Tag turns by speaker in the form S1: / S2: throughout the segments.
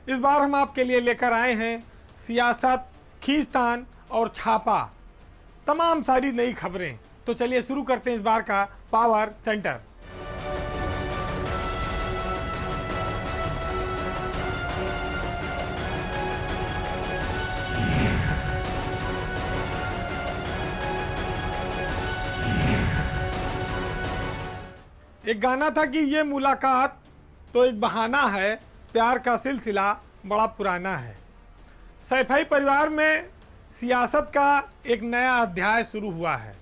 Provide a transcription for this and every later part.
S1: इस बार हम आपके लिए लेकर आए हैं सियासत, खींचतान और छापा, तमाम सारी नई खबरें। तो चलिए शुरू करते हैं इस बार का पावर सेंटर। एक गाना था कि ये मुलाकात तो एक बहाना है, प्यार का सिलसिला बड़ा पुराना है। सैफई परिवार में सियासत का एक नया अध्याय शुरू हुआ है।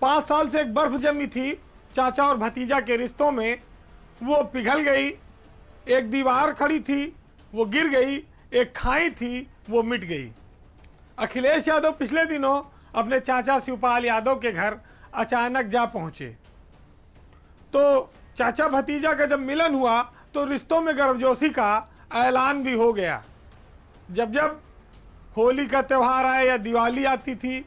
S1: 5 साल से एक बर्फ जमी थी चाचा और भतीजा के रिश्तों में, वो पिघल गई। एक दीवार खड़ी थी, वो गिर गई। एक खाई थी, वो मिट गई। अखिलेश यादव पिछले दिनों अपने चाचा शिवपाल यादव के घर अचानक जा पहुंचे। तो चाचा भतीजा का जब मिलन हुआ तो रिश्तों में गर्मजोशी का ऐलान भी हो गया। जब जब होली का त्यौहार आए या दिवाली आती थी,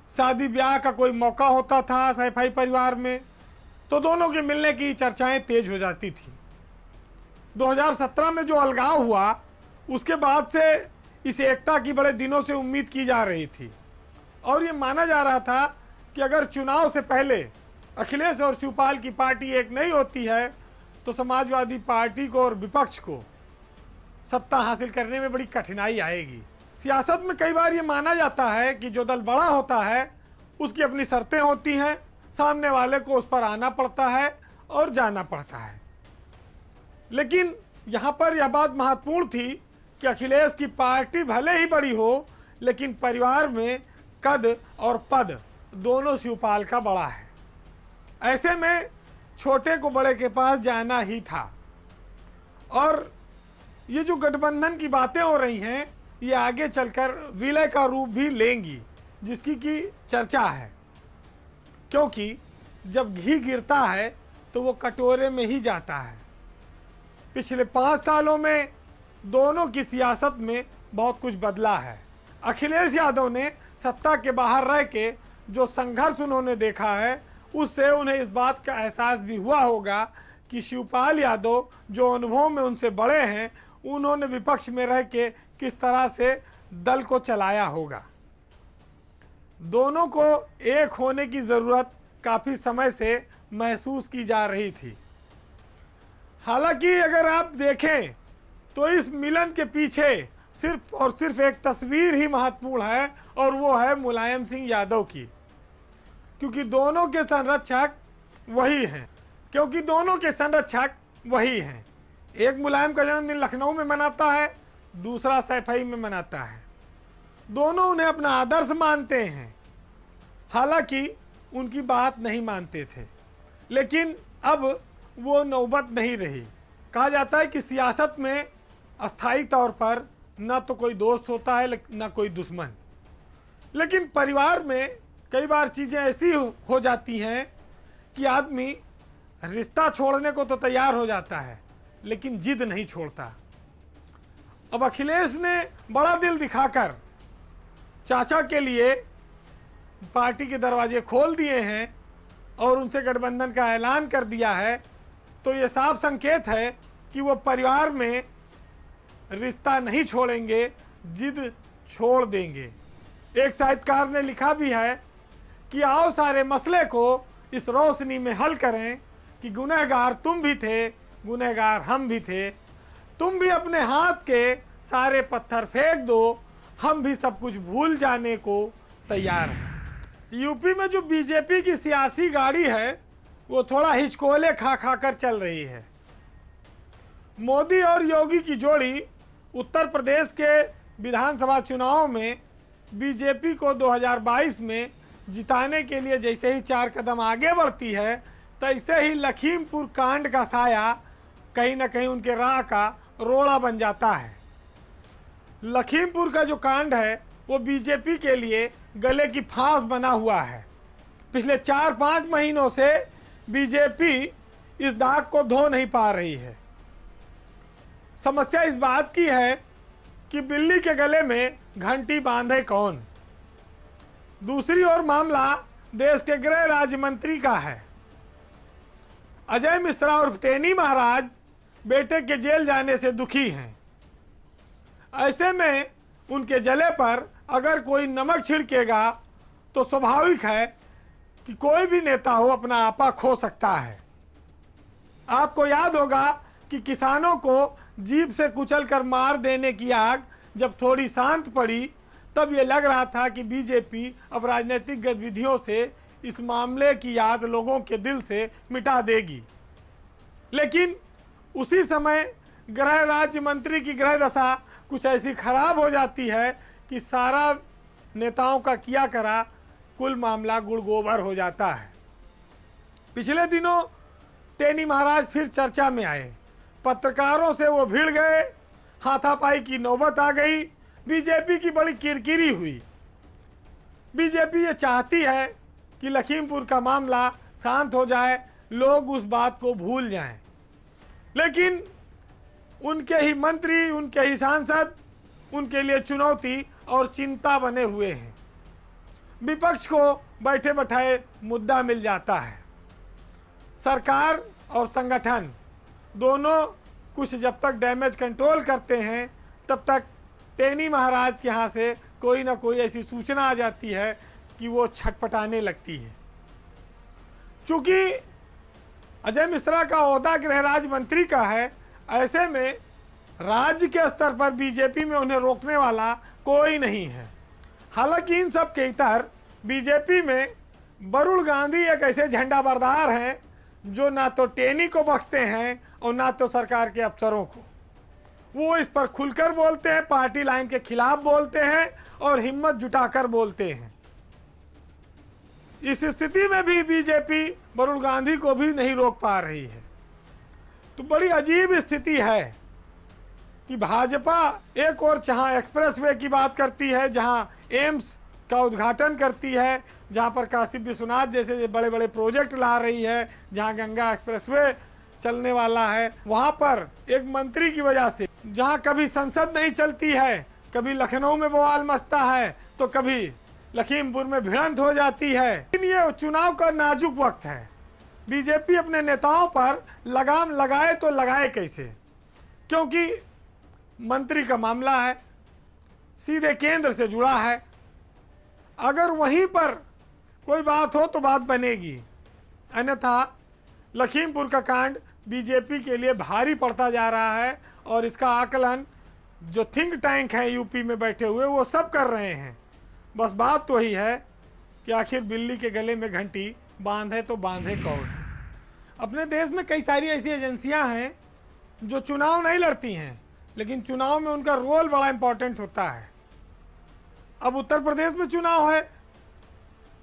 S1: शादी ब्याह का कोई मौका होता था सैफई परिवार में, तो दोनों के मिलने की चर्चाएं तेज हो जाती थी। 2017 में जो अलगाव हुआ, उसके बाद से इस एकता की बड़े दिनों से उम्मीद की जा रही थी और ये माना जा रहा था कि अगर चुनाव से पहले अखिलेश और शिवपाल की पार्टी एक नहीं होती है तो समाजवादी पार्टी को और विपक्ष को सत्ता हासिल करने में बड़ी कठिनाई आएगी। सियासत में कई बार ये माना जाता है कि जो दल बड़ा होता है उसकी अपनी शर्तें होती हैं, सामने वाले को उस पर आना पड़ता है और जाना पड़ता है। लेकिन यहाँ पर यह बात महत्वपूर्ण थी कि अखिलेश की पार्टी भले ही बड़ी हो, लेकिन परिवार में कद और पद दोनों शिवपाल का बड़ा है। ऐसे में छोटे को बड़े के पास जाना ही था। और ये जो गठबंधन की बातें हो रही हैं, ये आगे चलकर विलय का रूप भी लेंगी, जिसकी की चर्चा है। क्योंकि जब घी गिरता है तो वो कटोरे में ही जाता है। पिछले 5 सालों में दोनों की सियासत में बहुत कुछ बदला है। अखिलेश यादव ने सत्ता के बाहर रह के जो संघर्ष उन्होंने देखा है, उससे उन्हें इस बात का एहसास भी हुआ होगा कि शिवपाल यादव जो अनुभव में उनसे बड़े हैं, उन्होंने विपक्ष में रह के किस तरह से दल को चलाया होगा। दोनों को एक होने की ज़रूरत काफ़ी समय से महसूस की जा रही थी। हालांकि अगर आप देखें तो इस मिलन के पीछे सिर्फ और सिर्फ एक तस्वीर ही महत्वपूर्ण है, और वो है मुलायम सिंह यादव की। क्योंकि दोनों के संरक्षक वही हैं। एक मुलायम का जन्मदिन लखनऊ में मनाता है, दूसरा सैफई में मनाता है। दोनों उन्हें अपना आदर्श मानते हैं, हालांकि उनकी बात नहीं मानते थे। लेकिन अब वो नौबत नहीं रही। कहा जाता है कि सियासत में अस्थाई तौर पर न तो कोई दोस्त होता है न कोई दुश्मन। लेकिन परिवार में कई बार चीज़ें ऐसी हो जाती हैं कि आदमी रिश्ता छोड़ने को तो तैयार हो जाता है, लेकिन जिद नहीं छोड़ता। अब अखिलेश ने बड़ा दिल दिखाकर चाचा के लिए पार्टी के दरवाजे खोल दिए हैं और उनसे गठबंधन का ऐलान कर दिया है। तो ये साफ संकेत है कि वो परिवार में रिश्ता नहीं छोड़ेंगे, जिद छोड़ देंगे। एक साहित्यकार ने लिखा भी है कि आओ सारे मसले को इस रोशनी में हल करें कि गुनहगार तुम भी थे, गुनहगार हम भी थे। तुम भी अपने हाथ के सारे पत्थर फेंक दो, हम भी सब कुछ भूल जाने को तैयार हैं। यूपी में जो बीजेपी की सियासी गाड़ी है, वो थोड़ा हिचकोले खा खा कर चल रही है। मोदी और योगी की जोड़ी उत्तर प्रदेश के विधानसभा चुनाव में बीजेपी को 2022 में जिताने के लिए जैसे ही 4 कदम आगे बढ़ती है, तैसे ही लखीमपुर कांड का साया कहीं ना कहीं उनके राह का रोड़ा बन जाता है। लखीमपुर का जो कांड है वो बीजेपी के लिए गले की फांस बना हुआ है। पिछले 4-5 महीनों से बीजेपी इस दाग को धो नहीं पा रही है। समस्या इस बात की है कि बिल्ली के गले में घंटी बांधे कौन। दूसरी ओर मामला देश के गृह राज्य मंत्री का है। अजय मिश्रा और टेनी महाराज बेटे के जेल जाने से दुखी हैं। ऐसे में उनके जले पर अगर कोई नमक छिड़केगा तो स्वाभाविक है कि कोई भी नेता हो अपना आपा खो सकता है। आपको याद होगा कि किसानों को जीप से कुचलकर मार देने की आग जब थोड़ी शांत पड़ी तब ये लग रहा था कि बीजेपी अब राजनीतिक गतिविधियों से इस मामले की याद लोगों के दिल से मिटा देगी। लेकिन उसी समय गृह राज्य मंत्री की गृह दशा कुछ ऐसी खराब हो जाती है कि सारा नेताओं का किया करा कुल मामला गुड़ गोबर हो जाता है। पिछले दिनों टेनी महाराज फिर चर्चा में आए, पत्रकारों से वो भिड़ गए, हाथापाई की नौबत आ गई, बीजेपी की बड़ी किरकिरी हुई। बीजेपी ये चाहती है कि लखीमपुर का मामला शांत हो जाए, लोग उस बात को भूल जाएं। लेकिन उनके ही मंत्री, उनके ही सांसद उनके लिए चुनौती और चिंता बने हुए हैं। विपक्ष को बैठे बैठाए मुद्दा मिल जाता है। सरकार और संगठन दोनों कुछ जब तक डैमेज कंट्रोल करते हैं तब तक टेनी महाराज के यहाँ से कोई ना कोई ऐसी सूचना आ जाती है कि वो छटपटाने लगती है। चूँकि अजय मिश्रा का ओहदा गृह राज्य मंत्री का है, ऐसे में राज्य के स्तर पर बीजेपी में उन्हें रोकने वाला कोई नहीं है। हालांकि इन सब के इतर बीजेपी में वरुण गांधी एक ऐसे झंडा बरदार हैं जो ना तो टेनी को बख्शते हैं और ना तो सरकार के अफसरों को। वो इस पर खुलकर बोलते हैं, पार्टी लाइन के खिलाफ बोलते हैं और हिम्मत जुटाकर बोलते हैं। इस स्थिति में भी बीजेपी वरुण गांधी को भी नहीं रोक पा रही है। तो बड़ी अजीब स्थिति है कि भाजपा एक और जहां एक्सप्रेसवे की बात करती है, जहां एम्स का उद्घाटन करती है, जहां पर काशी विश्वनाथ जैसे बड़े बड़े प्रोजेक्ट ला रही है, जहां गंगा एक्सप्रेसवे चलने वाला है, वहां पर एक मंत्री की वजह से जहां कभी संसद नहीं चलती है, कभी लखनऊ में बवाल मचता है तो कभी लखीमपुर में भिड़ंत हो जाती है। लेकिन ये चुनाव का नाजुक वक्त है। बीजेपी अपने नेताओं पर लगाम लगाए तो लगाए कैसे, क्योंकि मंत्री का मामला है, सीधे केंद्र से जुड़ा है। अगर वहीं पर कोई बात हो तो बात बनेगी, अन्यथा लखीमपुर का कांड बीजेपी के लिए भारी पड़ता जा रहा है। और इसका आकलन जो थिंक टैंक हैं यूपी में बैठे हुए वो सब कर रहे हैं। बस बात तो वही है कि आखिर बिल्ली के गले में घंटी बांधे तो बांधे कौन। अपने देश में कई सारी ऐसी एजेंसियां हैं जो चुनाव नहीं लड़ती हैं, लेकिन चुनाव में उनका रोल बड़ा इंपॉर्टेंट होता है। अब उत्तर प्रदेश में चुनाव है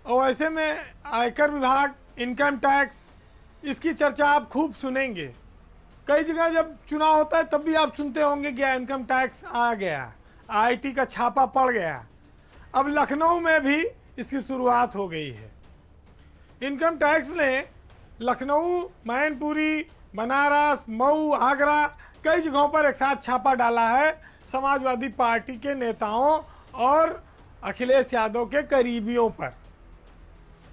S1: और ऐसे में आयकर विभाग, इनकम टैक्स, इसकी चर्चा आप खूब सुनेंगे। कई जगह जब चुनाव होता है तब भी आप सुनते होंगे कि इनकम टैक्स आ गया, आईटी का छापा पड़ गया। अब लखनऊ में भी इसकी शुरुआत हो गई है। इनकम टैक्स ने लखनऊ, मैनपुरी, बनारस, मऊ, आगरा कई जगहों पर एक साथ छापा डाला है समाजवादी पार्टी के नेताओं और अखिलेश यादव के करीबियों पर,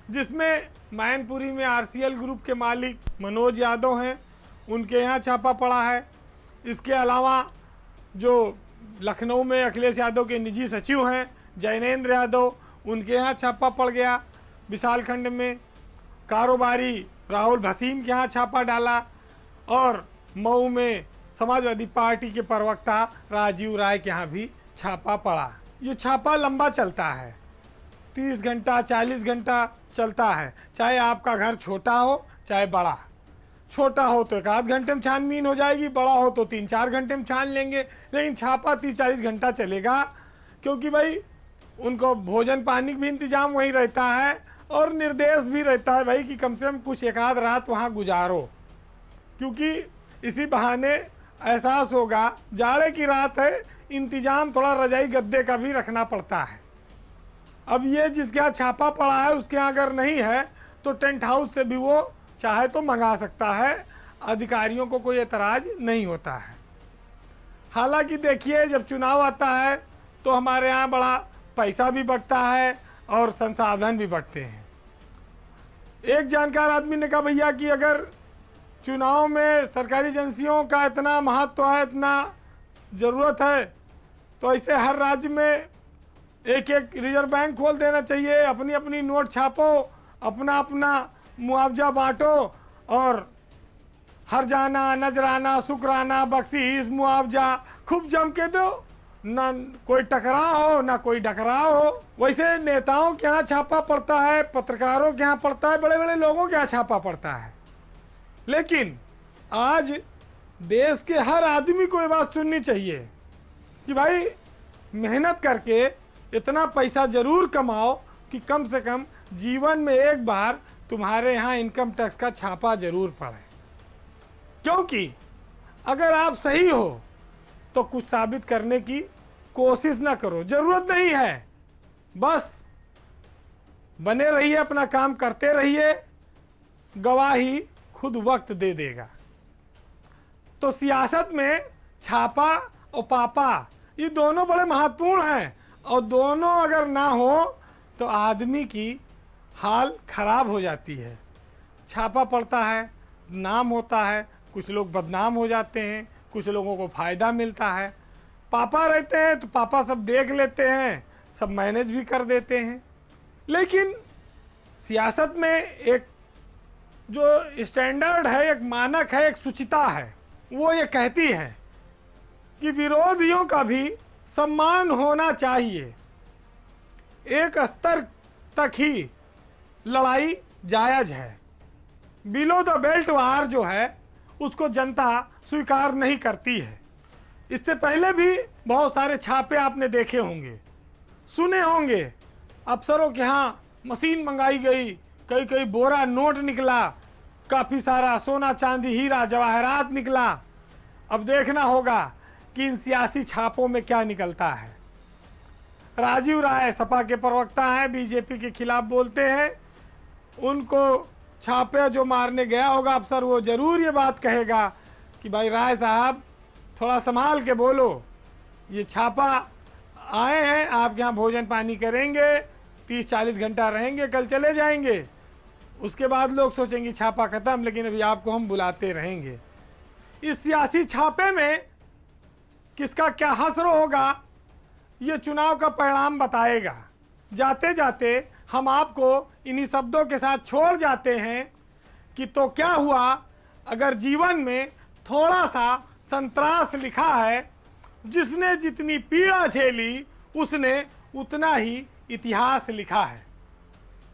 S1: जिसमें मैनपुरी में आरसीएल ग्रुप के मालिक मनोज यादव हैं, उनके यहाँ छापा पड़ा है। इसके अलावा जो लखनऊ में अखिलेश यादव के निजी सचिव हैं जैनेंद्र यादव, उनके यहाँ छापा पड़ गया। विशालखंड में कारोबारी राहुल भसीन के यहाँ छापा डाला और मऊ में समाजवादी पार्टी के प्रवक्ता राजीव राय के यहाँ भी छापा पड़ा। ये छापा लंबा चलता है, 30 घंटा 40 घंटा चलता है, चाहे आपका घर छोटा हो चाहे बड़ा। छोटा हो तो 1 घंटे में छानबीन हो जाएगी, बड़ा हो तो 3-4 घंटे में छान लेंगे, लेकिन छापा 30-40 घंटा चलेगा, क्योंकि भाई उनको भोजन पानी भी इंतजाम वहीं रहता है और निर्देश भी रहता है भाई कि कम से कम कुछ 1 रात वहाँ गुजारो, क्योंकि इसी बहाने एहसास होगा जाड़े की रात है, इंतजाम थोड़ा रजाई गद्दे का भी रखना पड़ता है। अब ये जिसके यहाँ छापा पड़ा है उसके यहाँ अगर नहीं है तो टेंट हाउस से भी वो चाहे तो मंगा सकता है, अधिकारियों को कोई एतराज़ नहीं होता है। हालांकि देखिए जब चुनाव आता है तो हमारे यहाँ बड़ा पैसा भी बढ़ता है और संसाधन भी बढ़ते हैं। एक जानकार आदमी ने कहा भैया कि अगर चुनाव में सरकारी एजेंसियों का इतना महत्व है, इतना ज़रूरत है, तो ऐसे हर राज्य में एक एक रिजर्व बैंक खोल देना चाहिए, अपनी अपनी नोट छापो, अपना अपना मुआवजा बांटो और हर जाना नजराना शुक्राना बख्शीश मुआवजा खूब जम के दो, ना कोई टकराव हो ना कोई टकराव हो। वैसे नेताओं के यहाँ छापा पड़ता है, पत्रकारों के यहाँ पड़ता है, बड़े बड़े लोगों के यहाँ छापा पड़ता है, लेकिन आज देश के हर आदमी को ये बात सुननी चाहिए कि भाई मेहनत करके इतना पैसा जरूर कमाओ कि कम से कम जीवन में एक बार तुम्हारे यहाँ इनकम टैक्स का छापा जरूर पड़े। क्योंकि अगर आप सही हो तो कुछ साबित करने की कोशिश ना करो, जरूरत नहीं है, बस बने रहिए, अपना काम करते रहिए, गवाही खुद वक्त दे देगा। तो सियासत में छापा और पापा ये दोनों बड़े महत्वपूर्ण हैं, और दोनों अगर ना हो तो आदमी की हाल खराब हो जाती है। छापा पड़ता है, नाम होता है, कुछ लोग बदनाम हो जाते हैं, कुछ लोगों को फ़ायदा मिलता है। पापा रहते हैं तो पापा सब देख लेते हैं, सब मैनेज भी कर देते हैं। लेकिन सियासत में एक जो स्टैंडर्ड है, एक मानक है, एक शुचिता है, वो ये कहती है कि विरोधियों का भी सम्मान होना चाहिए। एक स्तर तक ही लड़ाई जायज़ है, बिलो द बेल्ट वार जो है उसको जनता स्वीकार नहीं करती है। इससे पहले भी बहुत सारे छापे आपने देखे होंगे, सुने होंगे, अफसरों के यहाँ मशीन मंगाई गई, कई कई बोरा नोट निकला, काफ़ी सारा सोना चांदी हीरा जवाहरात निकला। अब देखना होगा कि इन सियासी छापों में क्या निकलता है। राजीव राय सपा के प्रवक्ता हैं, बीजेपी के खिलाफ बोलते हैं, उनको छापे जो मारने गया होगा अफसर वो ज़रूर ये बात कहेगा कि भाई राय साहब थोड़ा संभाल के बोलो, ये छापा आए हैं, आप यहाँ भोजन पानी करेंगे, 30-40 घंटा रहेंगे, कल चले जाएंगे, उसके बाद लोग सोचेंगे छापा ख़त्म, लेकिन अभी आपको हम बुलाते रहेंगे। इस सियासी छापे में किसका क्या हश्र होगा ये चुनाव का परिणाम बताएगा। जाते जाते हम आपको इन्हीं शब्दों के साथ छोड़ जाते हैं कि तो क्या हुआ अगर जीवन में थोड़ा सा संतरास लिखा है, जिसने जितनी पीड़ा झेली उसने उतना ही इतिहास लिखा है।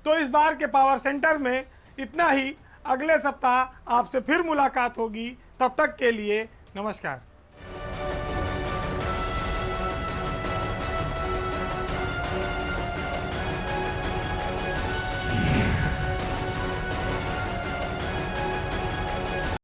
S1: तो इस बार के पावर सेंटर में इतना ही, अगले सप्ताह आपसे फिर मुलाकात होगी, तब तक के लिए नमस्कार।